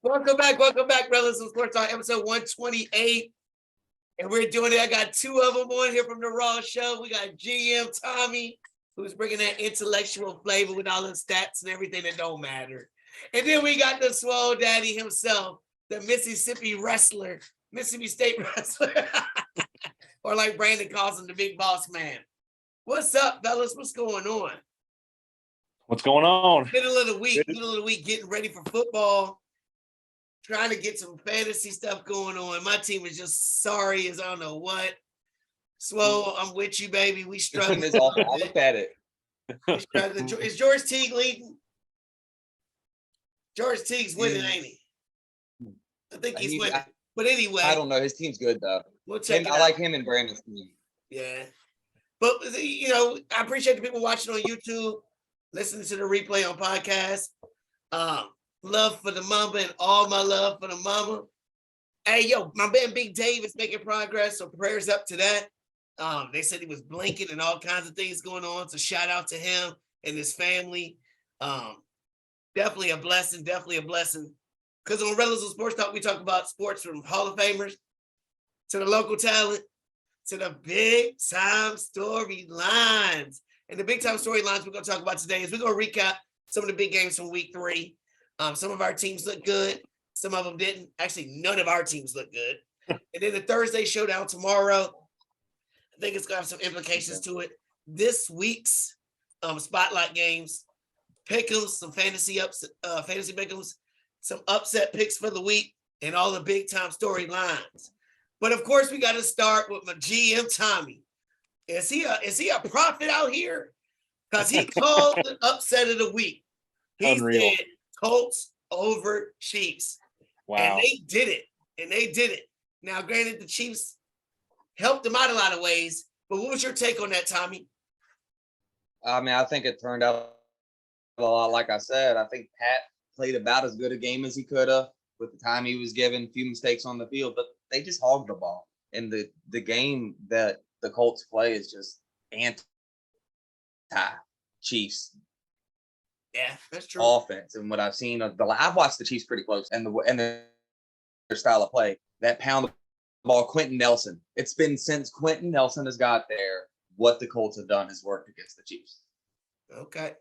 Welcome back, Rellism Sports Talk, episode 128. And we're doing it. I got two of them on here from the Raw Show. We got GM Tommy, who's bringing that intellectual flavor with all the stats and everything that don't matter. And then we got the Swole Daddy himself, the Mississippi wrestler, Mississippi State wrestler, or like Brandon calls him, the big boss man. What's up, fellas? What's going on? What's going on? Middle of the week, getting ready for football, trying to get some fantasy stuff going on. My team is just sorry as I don't know what. Swole, I'm with you, baby. We struggling. I looked at it. Is George Teague leading? George Teague's winning, ain't he? I think he's winning. But anyway. I don't know. His team's good, though. We'll check it out. I like him and Brandon's team. Yeah. But, I appreciate the people watching on YouTube, listening to the replay on podcast. Love for the mama and all my love for the mama. Hey, yo, my man Big Dave is making progress, so prayers up to that. They said he was blinking and all kinds of things going on, so shout out to him and his family. Definitely a blessing, Because on Rellism Sports Talk, we talk about sports from Hall of Famers to the local talent to the big-time storylines. And the big-time storylines we're going to talk about today is we're going to recap some of the big games from week 3. Some of our teams look good. Some of them didn't. Actually, none of our teams look good. And then the Thursday showdown tomorrow, I think it's going to have some implications to it. This week's spotlight games, pick'ems, some fantasy pick'ems, some upset picks for the week, and all the big-time storylines. But, of course, we got to start with my GM, Tommy. Is he a prophet out here? Because he called the upset of the week. He said Colts over Chiefs. Wow. And they did it. Now, granted, the Chiefs helped them out a lot of ways, but what was your take on that, Tommy? I mean, I think it turned out a lot like I said. I think Pat played about as good a game as he could have with the time he was given, a few mistakes on the field, but they just hogged the ball. And the game that the Colts play is just anti-Chiefs. Yeah, that's true. Offense. And what I've seen I've watched the Chiefs pretty close, and their style of play, that pound the ball, Quentin Nelson. It's been since Quentin Nelson has got there, what the Colts have done has worked against the Chiefs. Okay.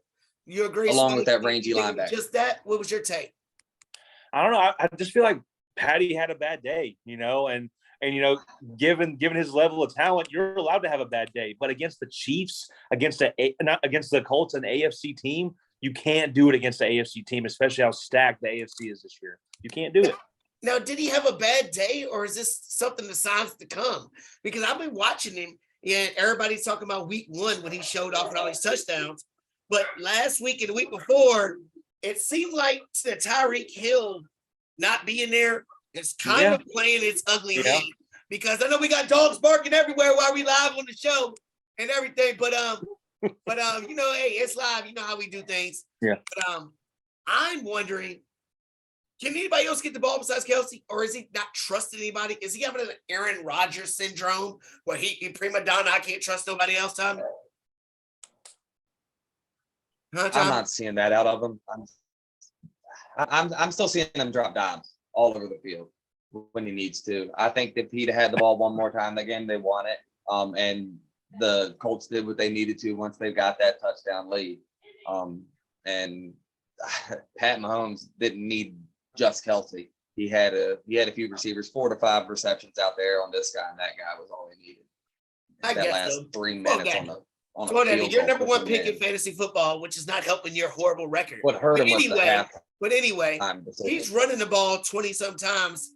You agree? Along with that rangy linebacker. Just that? What was your take? I don't know. I just feel like Patty had a bad day, and given his level of talent, you're allowed to have a bad day. But against the Chiefs, not against the Colts, an AFC team, you can't do it against the AFC team, especially how stacked the AFC is this year. You can't do it. Now, did he have a bad day, or is this something the signs to come? Because I've been watching him, and everybody's talking about week 1 when he showed off with all these touchdowns. But last week and the week before, it seemed like the Tyreek Hill not being there is kind of playing its ugly hand. Because I know we got dogs barking everywhere while we live on the show and everything, but hey, it's live. You know how we do things. Yeah. But I'm wondering, can anybody else get the ball besides Kelsey, or is he not trusting anybody? Is he having an Aaron Rodgers syndrome where he prima donna? I can't trust nobody else, Tommy. Huh, I'm not seeing that out of him. I'm still seeing him drop dimes all over the field when he needs to. I think if he'd had the ball one more time, the game they won it. And the Colts did what they needed to once they got that touchdown lead. And Pat Mahomes didn't need just Kelsey. He had a few receivers, 4 to 5 receptions out there on this guy, and that guy was all he needed. That last 3 minutes on the You're number 1 pick in fantasy football, which is not helping your horrible record. What hurt him was the half. But anyway, he's running the ball 20-some times,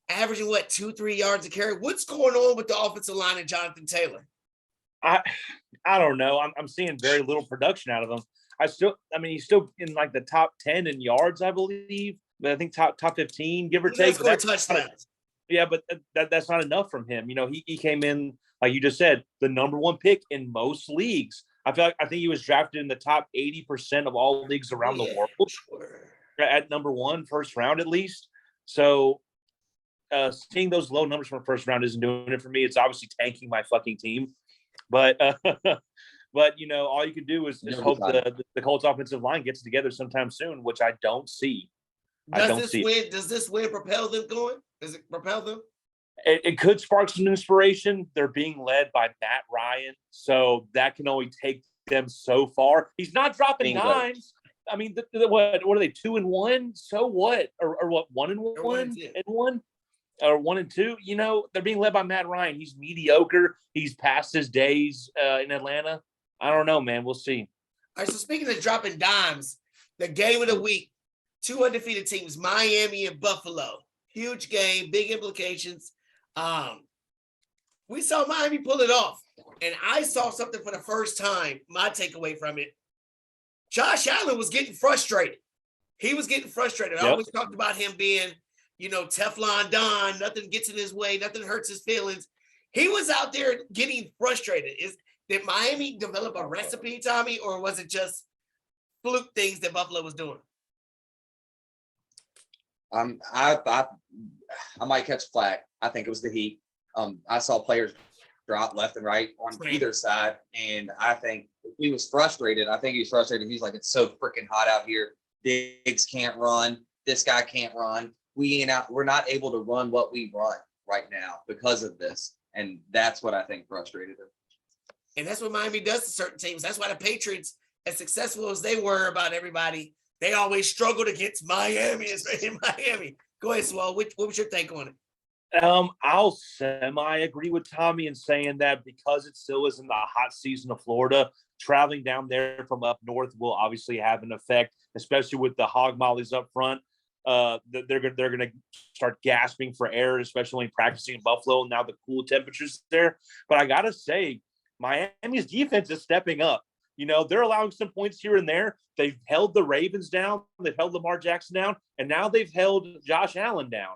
averaging 2-3 yards a carry. What's going on with the offensive line and Jonathan Taylor? I don't know. I'm seeing very little production out of him. He's still in like the top 10 in yards, I believe. But I think top 15, give or take. Touchdowns. Yeah, but that's not enough from him. He came in, like you just said, the number 1 pick in most leagues. I think he was drafted in the top 80% of all leagues around the world. Sure. At number 1, first round at least. So seeing those low numbers from the first round isn't doing it for me. It's obviously tanking my fucking team. But but all you can do is hope fine. the Colts offensive line gets together sometime soon, which I don't see. Does this win propel them going? Does it propel them? It could spark some inspiration. They're being led by Matt Ryan, so that can only take them so far. He's not dropping dimes. I mean, what are they, 2-1? So what? Or what, 1-1 and 1? Or 1-2? They're being led by Matt Ryan. He's mediocre. He's past his days in Atlanta. I don't know, man. We'll see. All right, so speaking of dropping dimes, the game of the week, 2 undefeated teams, Miami and Buffalo. Huge game, big implications. We saw Miami pull it off, and I saw something for the first time. My takeaway from it, Josh Allen was getting frustrated. He was getting frustrated. I always talked about him being, Teflon Don. Nothing gets in his way. Nothing hurts his feelings. He was out there getting frustrated. Did Miami develop a recipe, Tommy, or was it just fluke things that Buffalo was doing? I might catch flack. I think it was the heat. I saw players drop left and right on either side, and I think he was frustrated. I think he was frustrated. He's like, it's so freaking hot out here. Diggs can't run. This guy can't run. We're not able to run what we run right now because of this, and that's what I think frustrated him. And that's what Miami does to certain teams. That's why the Patriots, as successful as they were about everybody, they always struggled against Miami. In Miami. Go ahead, Swell. What was your take on it? I'll semi-agree with Tommy in saying that because it still isn't the hot season of Florida, traveling down there from up north will obviously have an effect, especially with the hog mollies up front. They're going to start gasping for air, especially when practicing in Buffalo. And now the cool temperatures there. But I got to say, Miami's defense is stepping up. They're allowing some points here and there. They've held the Ravens down. They've held Lamar Jackson down. And now they've held Josh Allen down.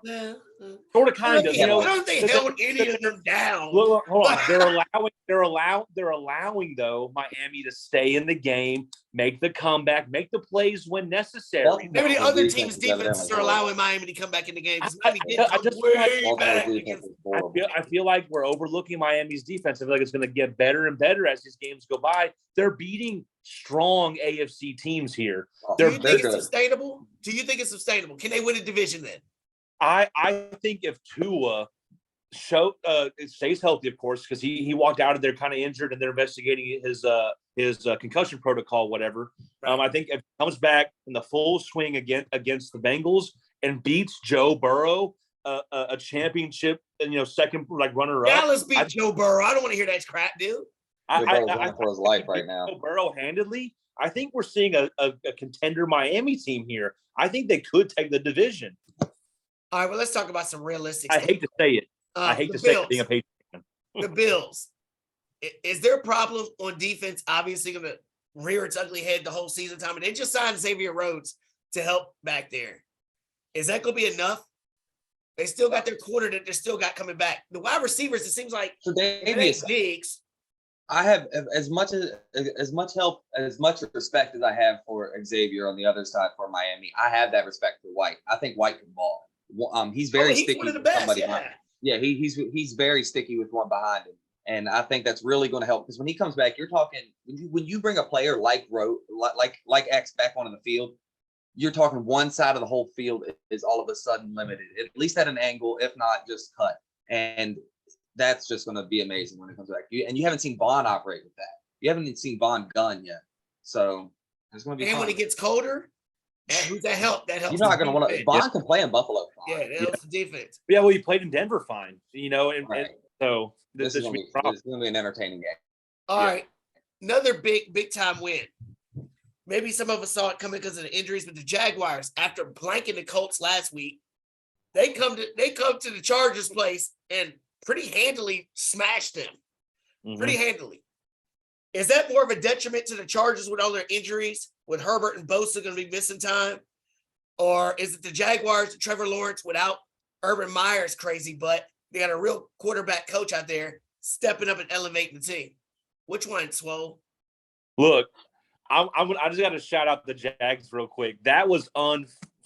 Sort of, kind of. I don't think they held any of them down. Look, hold on. They're allowing though Miami to stay in the game, make the comeback, make the plays when necessary. Maybe the other team's defenses are allowing Miami to come back in the game because Miami did come way back. I feel like we're overlooking Miami's defense. I feel like it's going to get better and better as these games go by. They're beating strong AFC teams here. Do you think it's sustainable? Do you think it's sustainable? Can they win a division then? I think if Tua stays healthy, of course, because he walked out of there kind of injured, and they're investigating his concussion protocol, whatever. I think if he comes back in the full swing against the Bengals and beats Joe Burrow, a championship, and second runner up. Dallas beat Joe Burrow. I don't want to hear that crap, dude. I for his life right now. Joe Burrow handedly. I think we're seeing a contender Miami team here. I think they could take the division. All right, well, let's talk about some realistic stuff. I hate to say it. I hate to say it being a Patriot fan. The Bills. Is there a problem on defense? Obviously, going to rear its ugly head the whole season, Tom. And they just signed Xavier Rhodes to help back there. Is that going to be enough? They still got their quarter that they still got coming back. The wide receivers, it seems like Diggs. I have as much help, as much respect as I have for Xavier on the other side for Miami. I have that respect for White. I think White can ball. He's very sticky with somebody behind him. Yeah, he's very sticky with one behind him, and I think that's really going to help because when he comes back, you're talking when you bring a player like X back onto the field, you're talking one side of the whole field is all of a sudden limited, at least at an angle, if not just cut, and that's just going to be amazing when it comes back. And you haven't seen Vaughn operate with that. You haven't seen Vaughn gun yet, so it's going to be. And fun. When it gets colder. That helps. You're not going to want to. Vaughn can play in Buffalo. Fine. Yeah, that helps the defense. Yeah, well, he played in Denver fine, and so this is going to be an entertaining game. All right, another big time win. Maybe some of us saw it coming because of the injuries, but the Jaguars, after blanking the Colts last week, they come to the Chargers' place and pretty handily smashed them. Mm-hmm. Pretty handily. Is that more of a detriment to the Chargers with all their injuries, with Herbert and Bosa going to be missing time? Or is it the Jaguars, Trevor Lawrence without Urban Meyer's crazy butt? They got a real quarterback coach out there stepping up and elevating the team. Which one, Swole? Look, I just got to shout out the Jags real quick. That was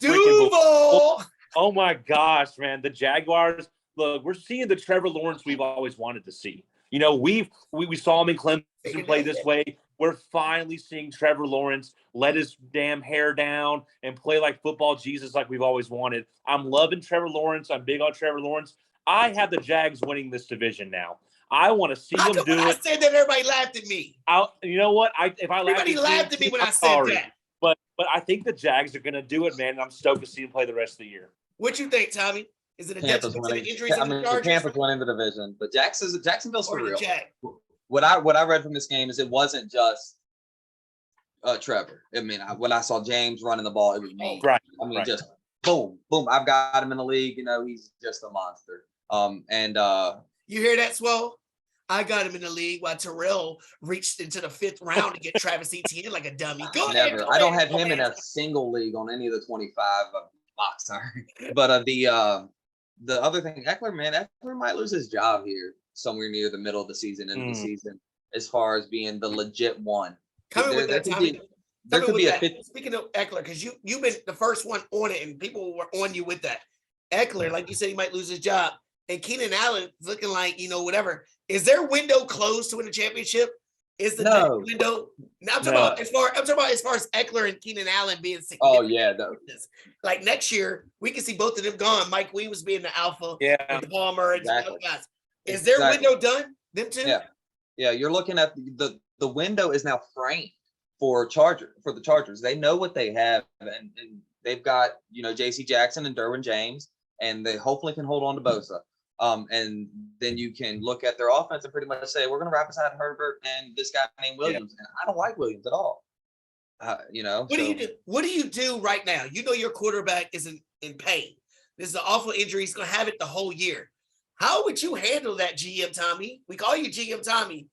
Duval! Oh my gosh, man. The Jaguars, look, we're seeing the Trevor Lawrence we've always wanted to see. You know, we saw him in Clemson play this way. We're finally seeing Trevor Lawrence let his damn hair down and play like football Jesus like we've always wanted. I'm loving Trevor Lawrence. I'm big on Trevor Lawrence. I have the Jags winning this division now. I want to see them do it. I said that, everybody laughed at me. You know what? Everybody laughed at me when I said that. But I think the Jags are going to do it, man. And I'm stoked to see them play the rest of the year. What you think, Tommy? Is it a Tampa's winning. Tampa's winning the division, but Jacksonville's for real. What I read from this game is it wasn't just Trevor. I mean, when I saw James running the ball, it was me. Right. I mean, just boom, boom. I've got him in the league. You know, he's just a monster. You hear that, Swole? I got him in the league while Terrell reached into the 5th round to get Travis Etienne like a dummy. I don't have him in a single league on any of the 25 box. Sorry, but the other thing, Eckler might lose his job here somewhere near the middle of the season, end of the season, as far as being the legit one. There could be a 50. Speaking of Eckler, because you've been the first one on it, and people were on you with that. Eckler, like you said, he might lose his job, and Keenan Allen looking like whatever. Is their window closed to win a championship? Is the window? Now I'm talking about as far as Eckler and Keenan Allen being significant. Oh yeah, like next year we can see both of them gone. Mike Williams being the alpha, and Palmer and other guys. Is their window done? Them two? Yeah. You're looking at the window is now framed for the Chargers. They know what they have, and they've got J.C. Jackson and Derwin James, and they hopefully can hold on to Bosa. And then you can look at their offense and pretty much say, we're going to wrap aside Herbert and this guy named Williams. And I don't like Williams at all. What do you do? What do you do right now? Your quarterback is in pain. This is an awful injury. He's going to have it the whole year. How would you handle that, GM Tommy? We call you GM Tommy.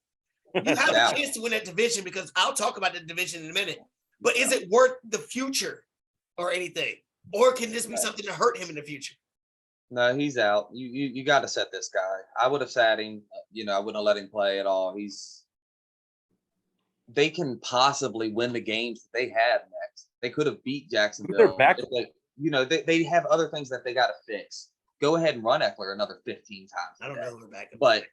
You have a chance to win that division, because I'll talk about the division in a minute. But is it worth the future or anything? Or can this be something to hurt him in the future? No, he's out. You got to set this guy. I would have sat him. I wouldn't have let him play at all. They can possibly win the games that they have next. They could have beat Jacksonville. They're back. They have other things that they got to fix. Go ahead and run Eckler another 15 times. I don't know who they're back. But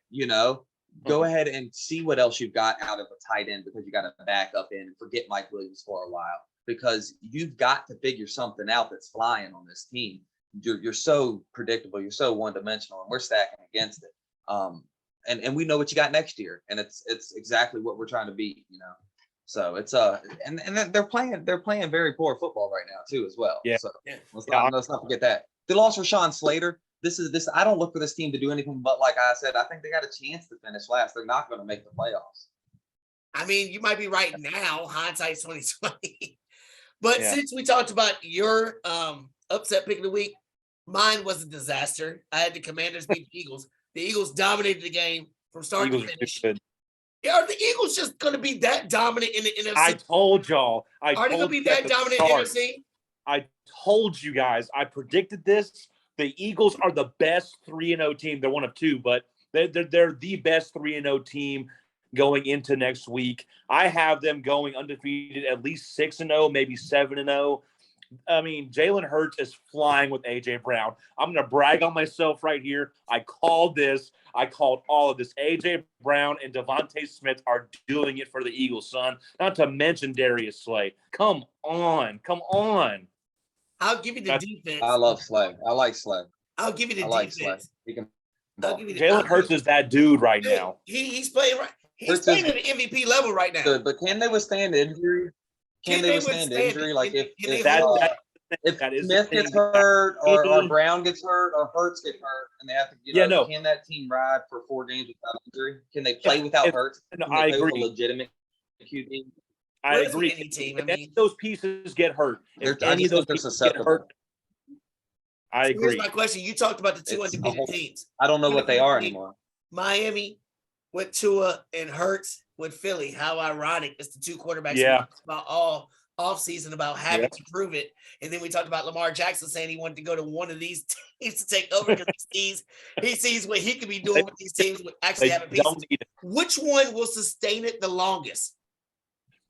go ahead and see what else you've got out of a tight end, because you got to back up in and forget Mike Williams for a while, because you've got to figure something out that's flying on this team. You're so predictable. You're so one-dimensional, and we're stacking against it. And we know what you got next year, and it's exactly what we're trying to beat. So it's and they're playing very poor football right now too as well. Yeah. So let's not forget that they lost Rashawn Slater. This. I don't look for this team to do anything but, like I said, I think they got a chance to finish last. They're not going to make the playoffs. I mean, you might be right now. Hindsight's 2020. But since we talked about your upset pick of the week, mine was a disaster. I had the Commanders beat the Eagles. The Eagles dominated the game from start to finish. Are the Eagles just going to be that dominant in the NFC? I told y'all. Are they going to be that dominant in the NFC? I told you guys. I predicted this. The Eagles are the best 3-0 team. They're one of two, but they're the best 3-0 team going into next week. I have them going undefeated, at least 6-0, maybe 7-0. I mean, Jalen Hurts is flying with A.J. Brown. I'm going to brag on myself right here. I called this. I called all of this. A.J. Brown and Devontae Smith are doing it for the Eagles, son. Not to mention Darius Slay. Come on. I'll give you the defense. I love Slay. I like Slay. I'll give you the defense. Jalen Hurts is that dude right now. He's playing right. He's playing at the MVP level right now. Good, but can they withstand injury? Can they withstand injury? Like if Smith gets hurt, or Brown gets hurt, or Hurts get hurt, and they have to, can that team ride for 4 games without injury? Can they play without Hurts? I agree. With a legitimate QB? I agree. Any team, if any of those pieces get hurt, if I any of those they're pieces get hurt, I agree. Here's my question. You talked about the two undefeated teams. I don't know what they are anymore. Miami with Tua and Hurts with Philly. How ironic. It's the two quarterbacks we talked about all offseason about having to prove it. And then we talked about Lamar Jackson saying he wanted to go to one of these teams to take over because he sees what he could be doing with these teams with actually having pieces. Which one will sustain it the longest?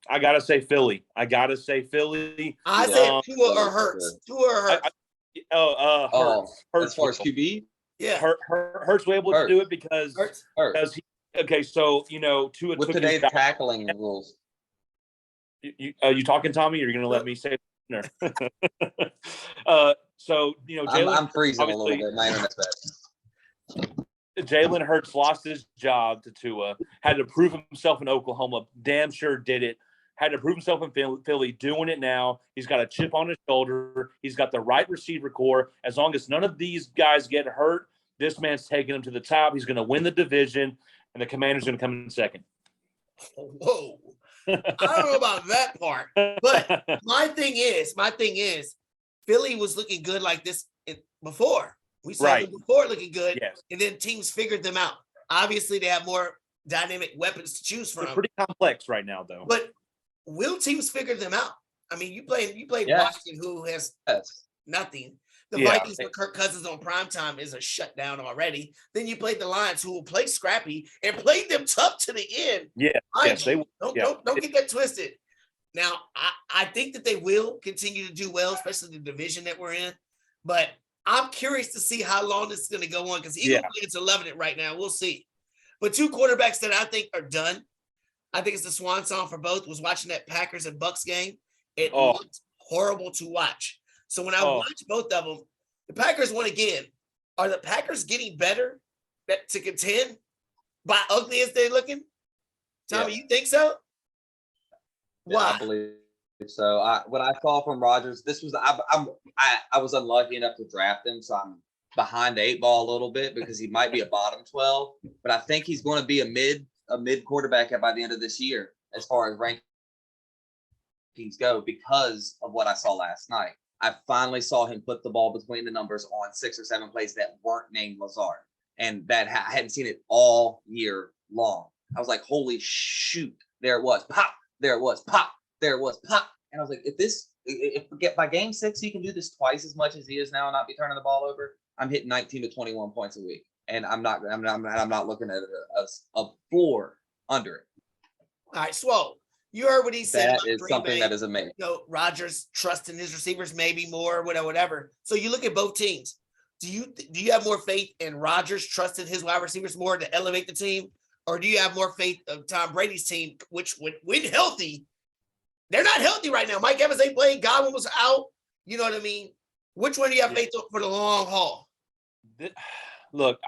I gotta say Philly. I said Tua or Hurts. Hurts. As far as QB? Yeah. Hurts was able to do it because Okay, so Tua with took today's his job. tackling rules. You talking, Tommy? Or are you going to let me say? No. So Jalen I'm freezing a little obviously bit. My internet's bad. Jalen Hurts lost his job to Tua. Had to prove himself in Oklahoma. Damn sure did it. Had to prove himself in Philly. Doing it now. He's got a chip on his shoulder. He's got the right receiver core. As long as none of these guys get hurt, this man's taking him to the top. He's going to win the division, and the Commanders going to come in second. Whoa. I don't know about that part, but my thing is, Philly was looking good like this before. We saw them before looking good, yes. And then teams figured them out. Obviously, they have more dynamic weapons to choose from. They're pretty complex right now, though. But will teams figure them out? I mean, you played Washington, who has nothing. The Vikings with Kirk Cousins on primetime is a shutdown already. Then you played the Lions, who will play scrappy and played them tough to the end. Yes, they will. Don't get that twisted. Now, I think that they will continue to do well, especially the division that we're in. But I'm curious to see how long this is going to go on because Eagle fans are loving it right now. We'll see. But two quarterbacks that I think are done, I think it's the swan song for both, was watching that Packers and Bucks game. It looked horrible to watch. So when I watch both of them, the Packers won again. Are the Packers getting better to contend by ugly as they're looking? Tommy, you think so? Why? I believe so. What I saw from Rodgers, this was I was unlucky enough to draft him, so I'm behind the 8 ball a little bit because he might be a bottom 12, but I think he's going to be a mid quarterback by the end of this year as far as rankings go because of what I saw last night. I finally saw him put the ball between the numbers on 6 or 7 plays that weren't named Lazard, and that I hadn't seen it all year long. I was like, holy shoot, there it was, pop, there it was, pop, there it was, pop. And I was like, if by game 6 he can do this twice as much as he is now and not be turning the ball over, I'm hitting 19 to 21 points a week, and I'm not looking at a floor under it. All right, Swole, you heard what he said. That is something that is amazing. Rodgers trusting his receivers maybe more, whatever. So you look at both teams. Do you have more faith in Rodgers trusting his wide receivers more to elevate the team, or do you have more faith of Tom Brady's team, which when healthy, they're not healthy right now. Mike Evans ain't playing. Godwin was out. You know what I mean? Which one do you have faith for the long haul? Look,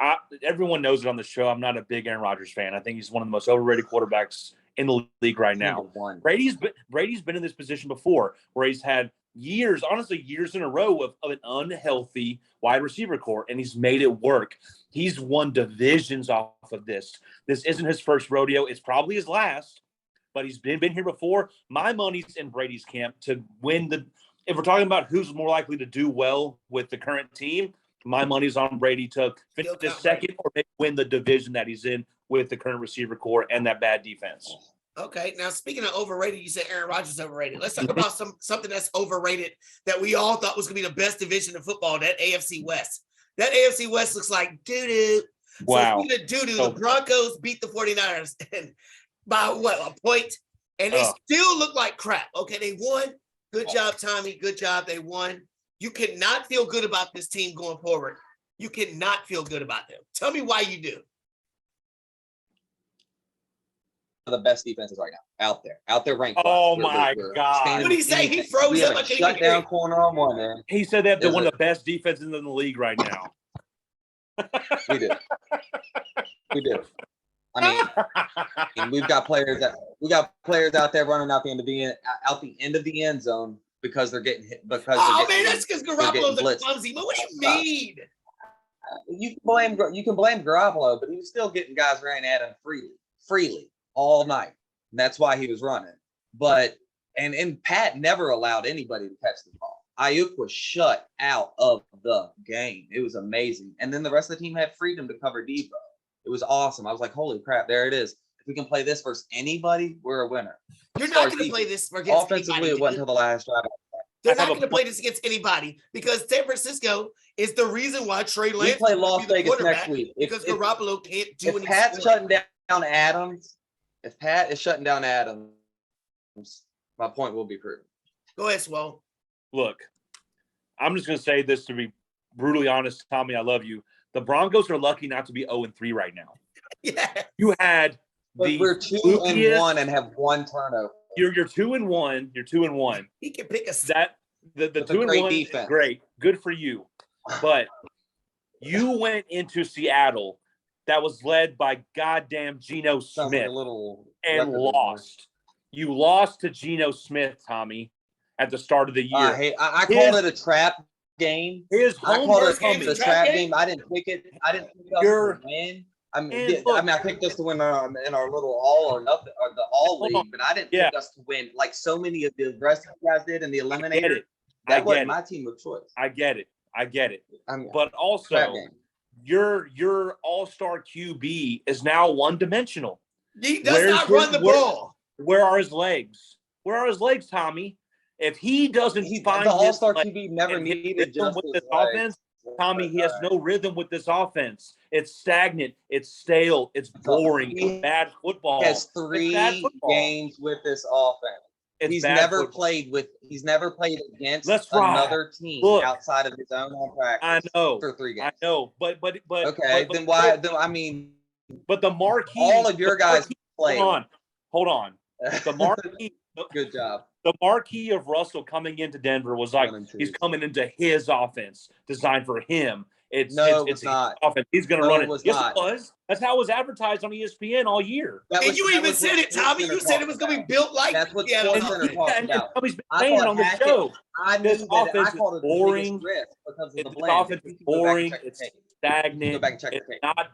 everyone knows it on the show. I'm not a big Aaron Rodgers fan. I think he's one of the most overrated quarterbacks in the league right now. Brady's been in this position before where he's had years in a row of an unhealthy wide receiver core, and he's made it work. He's won divisions off of this. This isn't his first rodeo. It's probably his last, but he's been here before. My money's in Brady's camp to win if we're talking about who's more likely to do well with the current team, my money's on Brady to finish the second or maybe win the division that he's in with the current receiver core and that bad defense. Okay, now speaking of overrated, you said Aaron Rodgers is overrated. Let's talk about something that's overrated that we all thought was going to be the best division in football, that AFC West. That AFC West looks like doo-doo. Wow. So speaking of doo-doo, the Broncos beat the 49ers by a point, and they still look like crap. Okay, they won. Good job, Tommy. Good job. They won. You cannot feel good about this team going forward. You cannot feel good about them. Tell me why you do. The best defenses right now out there ranked. Oh my God! What did he say? He froze we up. have a shutdown corner on one end. He said that they're one of the best defenses in the league right now. We do. I mean, we've got players out there running out the end of the end zone because they're getting hit. That's because Garoppolo's clumsy. But what do you mean? You can blame Garoppolo, but he was still getting guys ran at him freely all night. And that's why he was running. But and Pat never allowed anybody to catch the ball. Ayuk was shut out of the game. It was amazing. And then the rest of the team had freedom to cover Debo. It was awesome. I was like, holy crap, there it is. If we can play this versus anybody, we're a winner. You're not going to play this against offensively, anybody. It wasn't until the last drive. They're not going to play this against anybody because San Francisco is the reason why Trey Lance. We play Las Vegas next week because Garoppolo can't do anything. If Pat's shutting down Adams, if Pat is shutting down Adams, my point will be proven. Go ahead, Swole. Look, I'm just going to say this to be brutally honest, Tommy. I love you. The Broncos are lucky not to be 0-3 right now. Yeah. You had But we're 2-1 and have one turnover. You're 2-1. You're 2-1. He can pick a That the With a 2-1 great is defense. great. Good for you. But you went into Seattle that was led by goddamn Geno Sounds like Smith a little and record lost. You lost to Geno Smith, Tommy, at the start of the year. I called it a trap game. His I home called first it game a is trap game. I didn't pick it. I didn't pick it up to win. I mean, I picked us to win in our little all or nothing or the all league, but I didn't pick us to win like so many of the rest of you guys did in the eliminator. That wasn't my team of choice. I get it. But Trap also, game. your all-star QB is now one-dimensional. He does not run the ball. Where are his legs? Where are his legs, Tommy? If he doesn't find the all-star his QB never needed just with his this legs. offense, Tommy, he has no rhythm with this offense. It's stagnant. It's stale. It's boring. It's bad football. He has 3 games with this offense. He's never played against another team outside of his own on practice. I know for 3 games. I know, but okay. Then why? I mean, but the marquee. All of your guys played. Hold on. The marquee. Good job. The marquee of Russell coming into Denver was like he's coming into his offense designed for him. It's not offense. He's going to run it. Yes, it was. That's how it was advertised on ESPN all year. And you even said it, Tommy. You said it was going to be built like that's what SportsCenter talked about. Tommy's been saying it on the show. This offense is boring. This offense is boring. It's stagnant.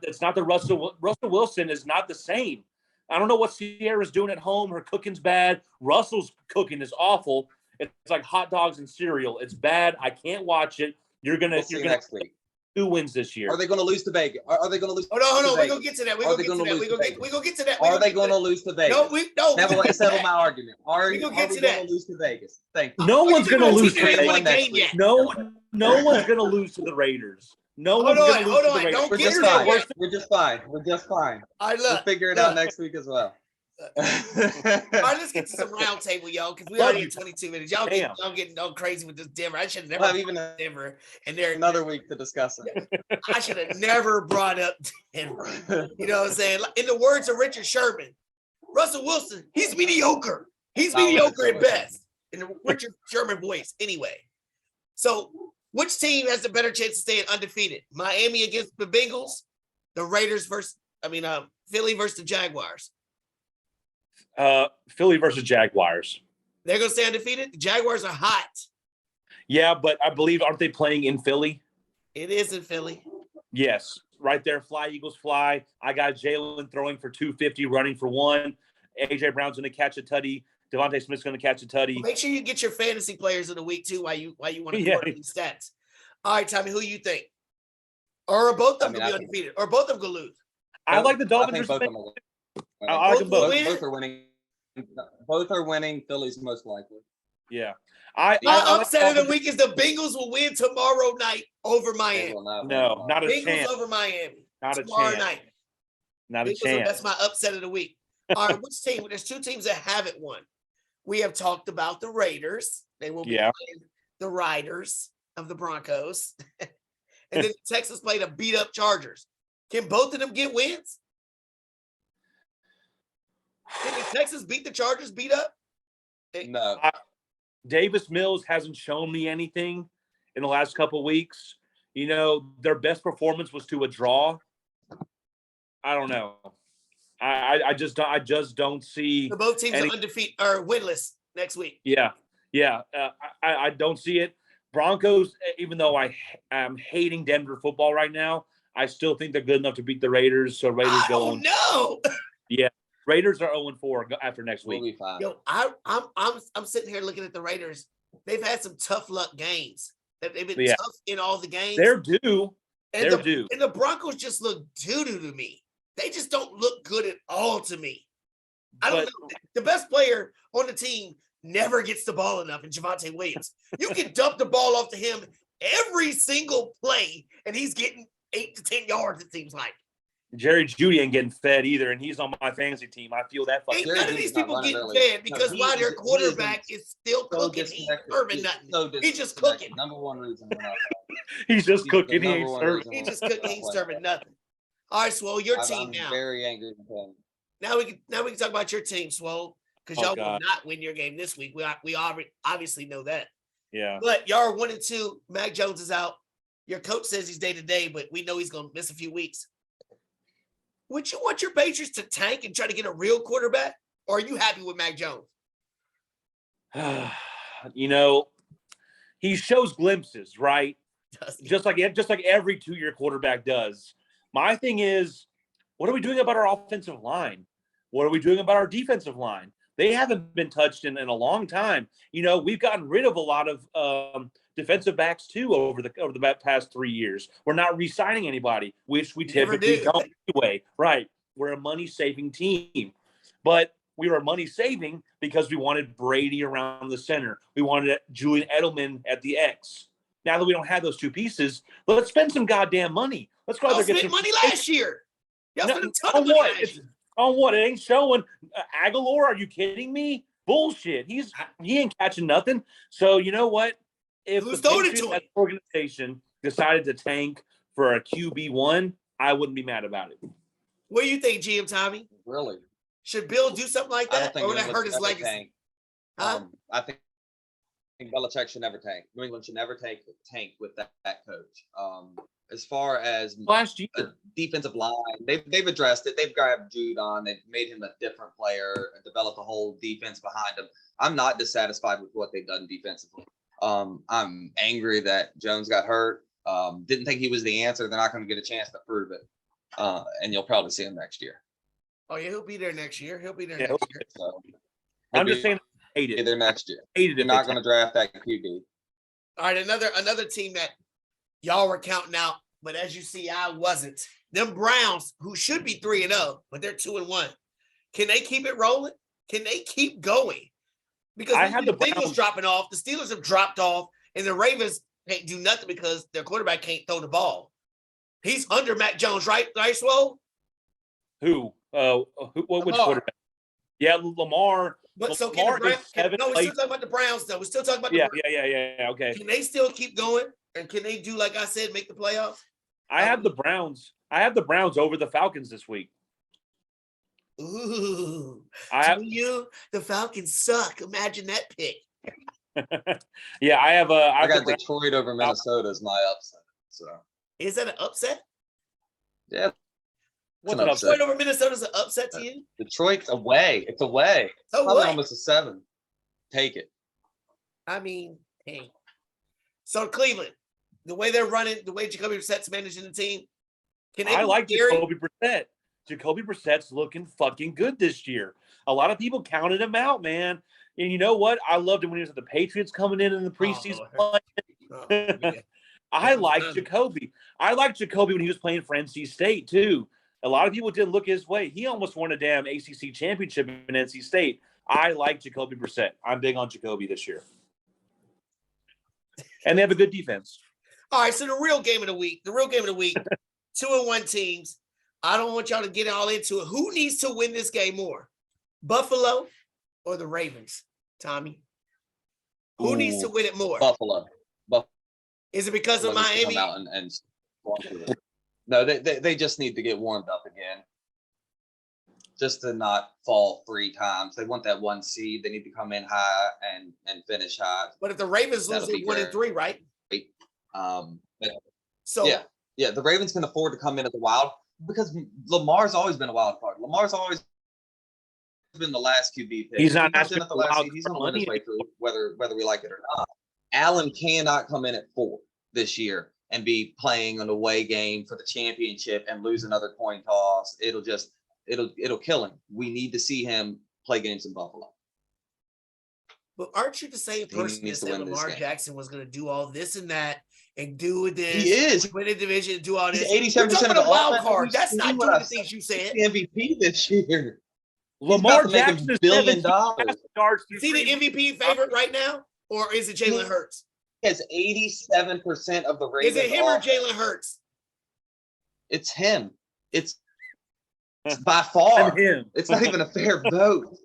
It's not the Russell Wilson is not the same. I don't know what Sierra's doing at home. Her cooking's bad. Russell's cooking is awful. It's like hot dogs and cereal. It's bad. I can't watch it. You're gonna next week. 2 wins this year. Are they going to lose to Vegas? Are they going to lose? Hold on. We're going to get to that. We're going to get to that. Are they going to lose to Vegas? No. Never let settle my argument. Are we going to lose to Vegas? Thank you. No one's going to lose to Vegas. No one's going to lose to the Raiders. No one's going to lose to the Raiders. We're just fine. All right, look. We'll figure it out next week as well. All right, let's get to some round table, y'all, because we already had 22 minutes. Y'all getting all crazy with this Denver. I should have never even Denver, and there another week to discuss it. I should have never brought up Denver. You know what I'm saying? In the words of Richard Sherman, Russell Wilson, he's mediocre. He's mediocre at best. In the Richard Sherman voice, anyway. So, which team has the better chance of staying undefeated? Miami against the Bengals, the Raiders Philly versus the Jaguars. Philly versus Jaguars. They're going to stay undefeated? The Jaguars are hot. Yeah, but I believe, aren't they playing in Philly? It is in Philly. Yes, right there. Fly, Eagles, fly. I got Jalen throwing for 250, running for 1. A.J. Brown's going to catch a tutty. Devontae Smith's going to catch a tutty. Make sure you get your fantasy players of the week, too, while you want to go over these stats. All right, Tommy, who you think? Or are both of them going to be undefeated? Or both of them going to lose? I like the Dolphins. I like them both. Both are winning. Both are winning. Philly's most likely. Yeah. My upset of the week is the Bengals will win tomorrow night over Miami. No, not a Bengals chance. over Miami. Not tomorrow a chance. night. Not a chance. That's my upset of the week. All right, which team? There's 2 teams that haven't won. We have talked about the Raiders. They will be playing the Riders of the Broncos. And then Texas played a beat-up Chargers. Can both of them get wins? Can Texas beat the Chargers beat up? No. Davis Mills hasn't shown me anything in the last couple of weeks. You know, their best performance was to a draw. I don't know. I just don't see. So both teams are undefeated or winless next week. Yeah. I don't see it. Broncos, even though I am hating Denver football right now, I still think they're good enough to beat the Raiders. So Raiders go on. No. Yeah. Raiders are 0-4 after next week. We'll be fine. Yo, I'm sitting here looking at the Raiders. They've had some tough luck games. They've been tough in all the games. They're due. And the Broncos just look doo-doo to me. They just don't look good at all to me. I don't know. The best player on the team never gets the ball enough in Javonte Williams. You can dump the ball off to him every single play, and he's getting 8 to 10 yards, it seems like. Jerry Jeudy ain't getting fed either, and he's on my fantasy team. I feel that fucking. None of these people getting fed because why their quarterback is still cooking. He ain't serving nothing. He's just cooking. Number one reason. He's just cooking. He ain't serving. He just cooking. He ain't serving nothing. All right, Swole, your I'm, team I'm now. very angry with him. Now we can talk about your team, Swole, because Oh, y'all God. will not win your game this week. We obviously know that. Yeah. But y'all are 1-2. Mac Jones is out. Your coach says he's day to day, but we know he's going to miss a few weeks. Would you want your Patriots to tank and try to get a real quarterback, or are you happy with Mac Jones? You know, he shows glimpses, right? Just like every 2-year quarterback does. My thing is, what are we doing about our offensive line? What are we doing about our defensive line? They haven't been touched in a long time. You know, we've gotten rid of a lot of defensive backs too over the past 3 years. We're not re-signing anybody, which we typically don't anyway. Right? We're a money-saving team, but we were money saving because we wanted Brady around the center. We wanted Julian Edelman at the X. Now that we don't have those two pieces, let's spend some goddamn money. Let's go out there and get some money last year. Y'all spent a ton of on money what? last year. On what? It ain't showing. Aguilar, are you kidding me? Bullshit. He ain't catching nothing. So you know what? If Who's the throwing it Patriots to as him? an organization decided to tank for a QB1, I wouldn't be mad about it. What do you think, GM Tommy? Really? Should Bill do something like I don't that, think or would New that England hurt his should ever legacy? tank. Huh? I think Belichick should never tank. New England should never tank with that coach. As far as Last year, defensive line, they've addressed it. They've grabbed Judon. They've made him a different player and developed a whole defense behind him. I'm not dissatisfied with what they've done defensively. I'm angry that Jones got hurt. Didn't think he was the answer. They're not going to get a chance to prove it. And you'll probably see him next year. Oh yeah, he'll be there next year. He'll be there Yeah, next year. So I'm just saying, I hate be it. there next year. I hate it You're if not they going to draft that QB. All right, another team that y'all were counting out, but as you see, I wasn't. Them Browns, who should be 3-0, but they're 2-1. Can they keep it rolling? Can they keep going? Because I had the Bengals Browns dropping off, the Steelers have dropped off, and the Ravens can't do nothing because their quarterback can't throw the ball. He's under Mac Jones, right? Right, Swole? Who? Which quarterback? Yeah, Lamar. But so can the Browns? No, we're still talking about the Browns, though. We're still talking about the Browns. Yeah. Okay. Can they still keep going? And can they do, like I said, make the playoffs? I have the Browns. I have the Browns over the Falcons this week. Ooh, the Falcons suck. Imagine that pick. Yeah, I have I got Detroit over Minnesota as my upset. So is that an upset? Yeah. What's an upset? Detroit over Minnesota is an upset to you? Detroit's away. It's away. So Probably what? almost a 7. Take it. I mean, hey. So Cleveland, the way they're running, the way Jacoby Brissett's managing the team, can they? I like Jacoby Brissett. Jacoby Brissett's looking fucking good this year. A lot of people counted him out, man. And you know what? I loved him when he was at the Patriots coming in the preseason. I like Jacoby. I liked Jacoby when he was playing for NC State too. A lot of people didn't look his way. He almost won a damn ACC championship in NC State. I like Jacoby Brissett. I'm big on Jacoby this year. And they have a good defense. All right, so the real game of the week, 2-1 teams. I don't want y'all to get all into it. Who needs to win this game more? Buffalo or the Ravens, Tommy? Who needs to win it more? Buffalo. Is it because of Miami? Come out and no, they just need to get warmed up again. Just to not fall 3 times. They want that 1 seed. They need to come in high and finish high. But if the Ravens lose, they're 1-3, right? So yeah, the Ravens can afford to come in as a wild because Lamar's always been a wild card. Lamar's always been the last QB pick. He's not asking at the last seed. He's going to win his way through, whether we like it or not. Allen cannot come in at 4 this year and be playing an away game for the championship and lose another coin toss. It'll kill him. We need to see him play games in Buffalo. But aren't you the same person that said Lamar Jackson was going to do all this and that and do this? He is. Win a division, do all this. 87% of the wild card. That's not doing the things you said. MVP this year. Lamar Jackson is $1 billion. Is he the MVP favorite right now? Or is it Jalen Hurts? He has 87% of the Ravens. Is it him or Jalen Hurts? It's him. It's by far him. It's not even a fair vote.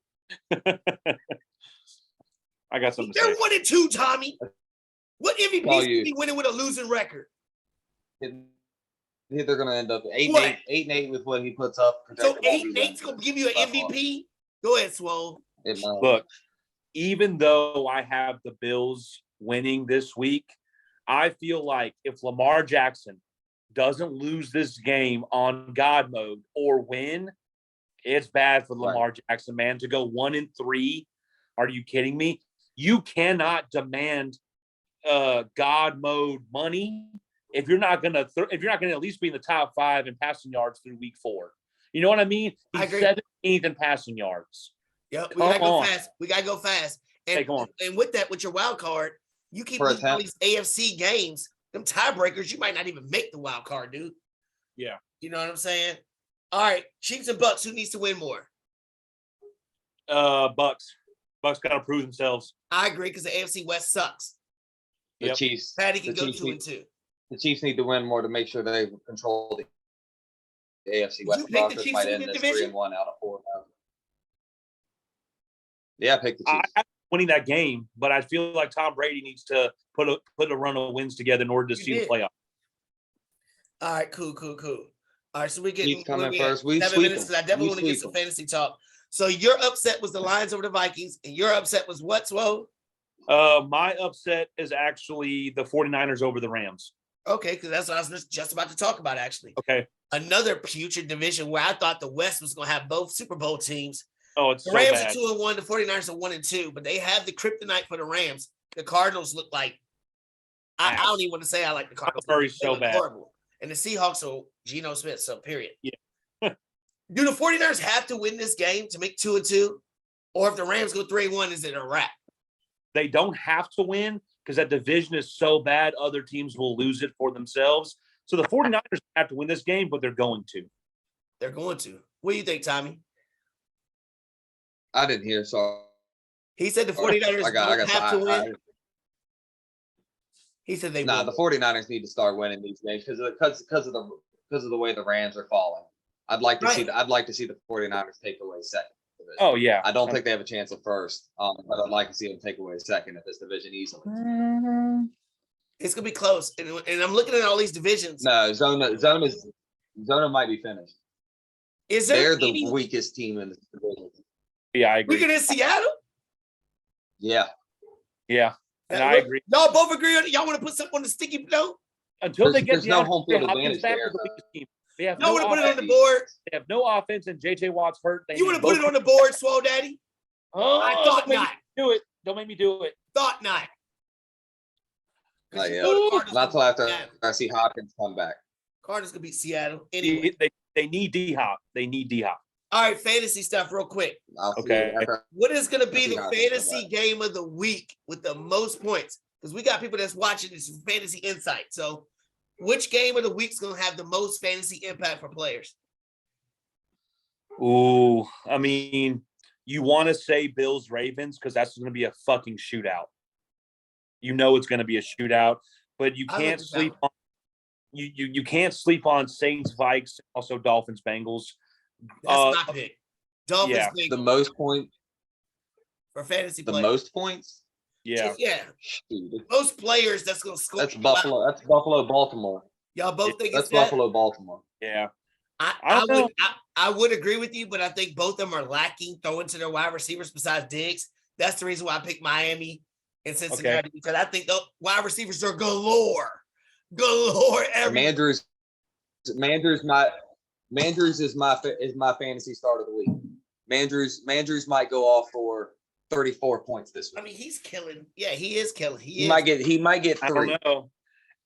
I got something to say. They're 1-2, Tommy. What MVP is he winning with a losing record? think they're going to end up 8 What? and 8 with what he puts up. So Projected won't be 8-8's wins gonna give you an by far. MVP. Go ahead, Swole. It might. Look, even though I have the Bills winning this week, I feel like if Lamar Jackson doesn't lose this game on God mode or win, it's bad for Lamar Jackson, man. To go 1-3, are you kidding me? You cannot demand God mode money if you're not gonna at least be in the top 5 in passing yards through week 4. You know what I mean? I He's agree. 17th in passing yards. Yep, we gotta Come go on. fast. We gotta go fast. And, Hey, come on. and with that, with your wild card, you keep For a losing all 10. these AFC games, them tiebreakers, you might not even make the wild card, dude. Yeah. You know what I'm saying? All right, Chiefs and Bucks, who needs to win more? Bucks. Bucks gotta prove themselves. I agree because the AFC West sucks. The Yep. Chiefs. Patty can The go Chiefs 2-2. The Chiefs need to win more to make sure they control the AFC West. you pick the Broncos Chiefs might to win end the this division? 3-1 out of 4. Yeah, I picked the Chiefs. I'm winning that game, but I feel like Tom Brady needs to put a run of wins together in order to see the playoff. All right, cool. All right, so we get Chiefs coming first. We 7 sweep minutes them. because I definitely We want to get sweep some them. fantasy talk. So your upset was the Lions over the Vikings, and your upset was what, Swole? My upset is actually the 49ers over the Rams. Okay, because that's what I was just about to talk about, actually. Okay. Another putrid division where I thought the West was going to have both Super Bowl teams. Oh, it's The so Rams bad. are 2-1, the 49ers are 1-2, but they have the kryptonite for the Rams. The Cardinals look like I don't even want to say I like the Cardinals. Murray's They so look bad. horrible. And the Seahawks are Geno Smith, so period. Yeah. Do the 49ers have to win this game to make 2-2? Or if the Rams go 3-1, is it a wrap? They don't have to win because that division is so bad, other teams will lose it for themselves. So the 49ers have to win this game, but they're going to. They're going to. What do you think, Tommy? I didn't hear, so He said the 49ers I got have to win. He said they will. the 49ers need to start winning these games because of the way the Rams are falling. I'd like to see the 49ers take away second. Oh, yeah. I don't think they have a chance at first, but I'd like to see them take away second at this division easily. It's gonna be close, and I'm looking at all these divisions. No, Zona might be finished. Is there They're any the weakest team in this division. Yeah, I agree. weaker than Seattle? Yeah, Yeah, and I agree. Y'all both agree on it. Y'all want to put something on the sticky note? Until they get there's no home field Hopkins advantage back there, to the though. weakest team. They have Y'all no want to put it on the offense. board? They have no offense, and J.J. Watt's hurt. You want to put it on the board, Swole Daddy? Oh, I thought don't make me not. do it. Don't make me do it. Thought not. 'Cause not you yet. know the Cardinals Not gonna till after beat Seattle. I see Hopkins come back. Cardinals gonna beat Seattle anyway. They need D-Hop. They need D-Hop. All right, fantasy stuff real quick. I'll see Okay. after- What is going to be I see the how it's gonna fantasy work. game of the week with the most points? Because we got people that's watching this fantasy insight. So, which game of the week is going to have the most fantasy impact for players? Ooh, I mean, you want to say Bills Ravens because that's going to be a fucking shootout. You know it's going to be a shootout, but you I can't looked at sleep that on you can't sleep on Saints Vikes, also Dolphins Bengals. That's my pick. Dolphins yeah. Bengals The most points. for fantasy The players. most points. Yeah. Yeah. Shoot, Most players that's going to score. that's Buffalo. That's Buffalo, Baltimore. Y'all both think That's it's that? Buffalo, Baltimore. Yeah. I don't know. would agree with you, but I think both of them are lacking throwing to their wide receivers besides Diggs. That's the reason why I picked Miami and Cincinnati because I think the wide receivers are galore. Everywhere. Mandrews is my fantasy start of the week. Mandrews might go off for 34 points this week. I mean, he's killing. Yeah, he is killing. He might get 3. I don't know.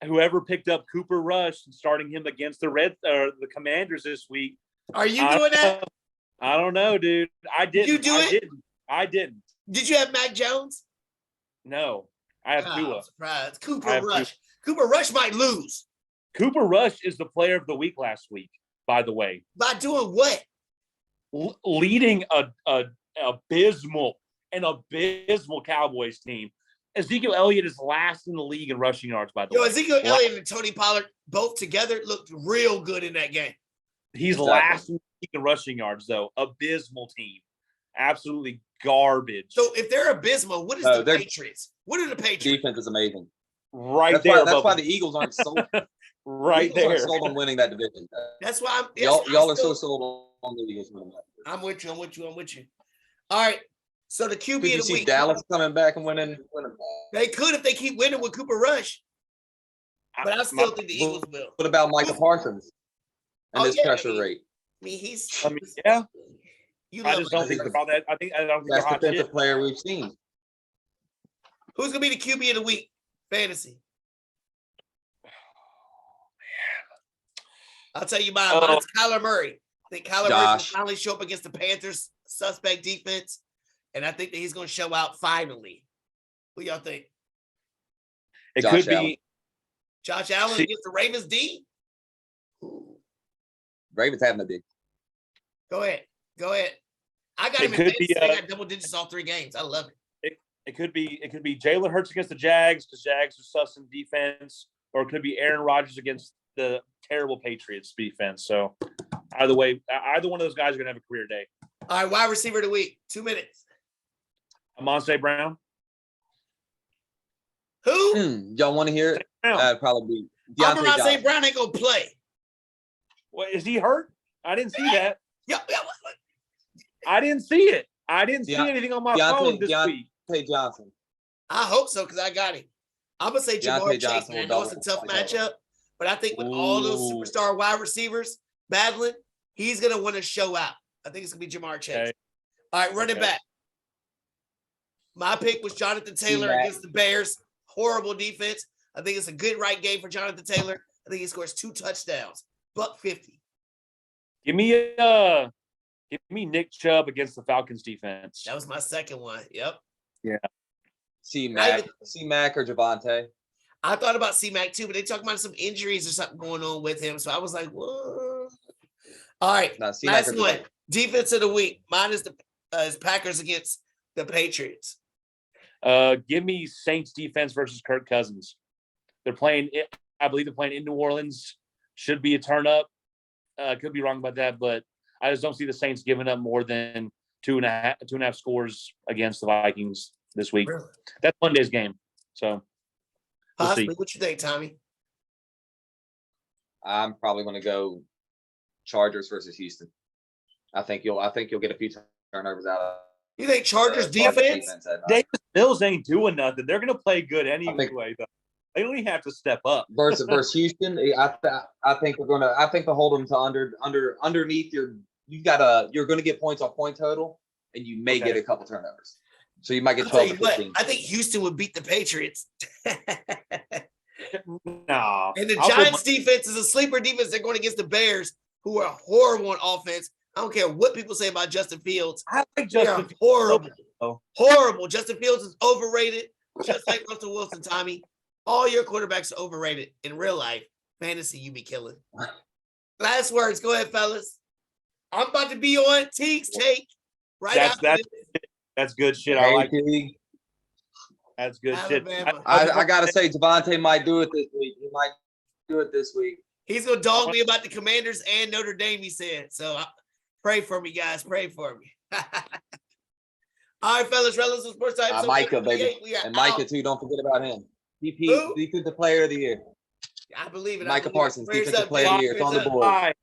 Whoever picked up Cooper Rush and starting him against the Commanders this week. Are you doing that? I don't know, dude. I didn't. You do it? I didn't. Did you have Mac Jones? No, I have Tua. I'm surprised. Cooper I have Rush. Cooper Rush might lose. Cooper Rush is the player of the week last week, by the way. By doing what? Leading a abysmal Cowboys team. Ezekiel Elliott is last in the league in rushing yards, by the way. Ezekiel Elliott and Tony Pollard both together looked real good in that game. He's Exactly. last in the league in rushing yards, though. Abysmal team. Absolutely garbage. So if they're abysmal, what is No, the they're- Patriots? What are the Patriots? Defense is amazing. right That's there. why Bubba. the Eagles aren't sold. Right Eagles aren't there. sold on winning that division. That's why I'm Y'all are so sold on the Eagles winning that division. I'm with you. All right. So the QB Could you of the see week. Dallas coming back and winning? They could if they keep winning with Cooper Rush. But I still think the Eagles will. What about Micah Parsons and Oh, his yeah, pressure rate? I mean, yeah. You I love just don't think about that. I don't think they're Best hot defensive shit. player we've seen. Who's gonna be the QB of the week? Fantasy. I'll tell you mine. Mine's Kyler Murray. I think Kyler Murray will finally show up against the Panthers' suspect defense, and I think that he's going to show out finally. What y'all think? It Josh could be Allen. Josh Allen against the Ravens D? Ravens having a big. Go ahead. I got It him in could fantasy. be, I got double digits all 3 games. I love it. It could be Jalen Hurts against the Jags because Jags are sussing defense, or it could be Aaron Rodgers against the terrible Patriots defense. So either way, either one of those guys are gonna have a career day. All right, wide receiver of the week. 2 minutes. Amon-Ra Brown. Who? Y'all want to hear it? Probably be Amon-Ra St. Brown ain't gonna play. What, is he hurt? I didn't see that. Yeah. I didn't see it. I didn't see anything on my phone this week. Deontay Johnson. I hope so because I got him. I'm gonna say Jamar Chase, man. I know it's a tough matchup, but I think with all those superstar wide receivers battling, he's gonna want to show out. I think it's gonna be Jamar Chase. Okay. All right, running back. My pick was Jonathan Taylor against the Bears. Horrible defense. I think it's a good right game for Jonathan Taylor. I think he scores 2 touchdowns. $150. Give me Nick Chubb against the Falcons defense. That was my second one. Yep. Yeah. C-Mac or Javonte. I thought about C-Mac too, but they talk about some injuries or something going on with him. So I was like, what? All right. No, C-Mac last one. Defense of the week. Mine is the Packers against the Patriots. Give me Saints defense versus Kirk Cousins. I believe they're playing in New Orleans. Should be a turn up. Could be wrong about that, but I just don't see the Saints giving up more than 2.5 scores against the Vikings this week. Really? That's Monday's game. So Possibly. What you think, Tommy? I'm probably going to go Chargers versus Houston. I think you'll get a few turnovers out of. You think Chargers defense? Davis Mills ain't doing nothing. They're going to play good anyway, though. They don't even have to step up. versus Houston, I think they'll hold them to underneath you're going to get points on point total, and you may get a couple turnovers. So you might get 12 to 15. I think Houston would beat the Patriots. No. And the Giants defense is a sleeper defense. They're going against the Bears, who are horrible on offense. I don't care what people say about Justin Fields. I like Justin. Horrible. Horrible. Justin Fields is overrated, just like Russell Wilson, Tommy. All your quarterbacks are overrated. In real life, fantasy, you be killing. Last words. Go ahead, fellas. I'm about to be on Teague's take right after this. That's good shit. I like it. That's good Alabama. shit. I got to say, Javonte might do it this week. He might do it this week. He's going to dog me about the Commanders and Notre Dame, he said. So pray for me, guys. Pray for me. All right, fellas. Rellism Sports Talk. Micah, baby. And Micah, too. Don't forget about him. Defensive player of the year. I believe it. Micah Parsons, defensive player of the year. It's on the board.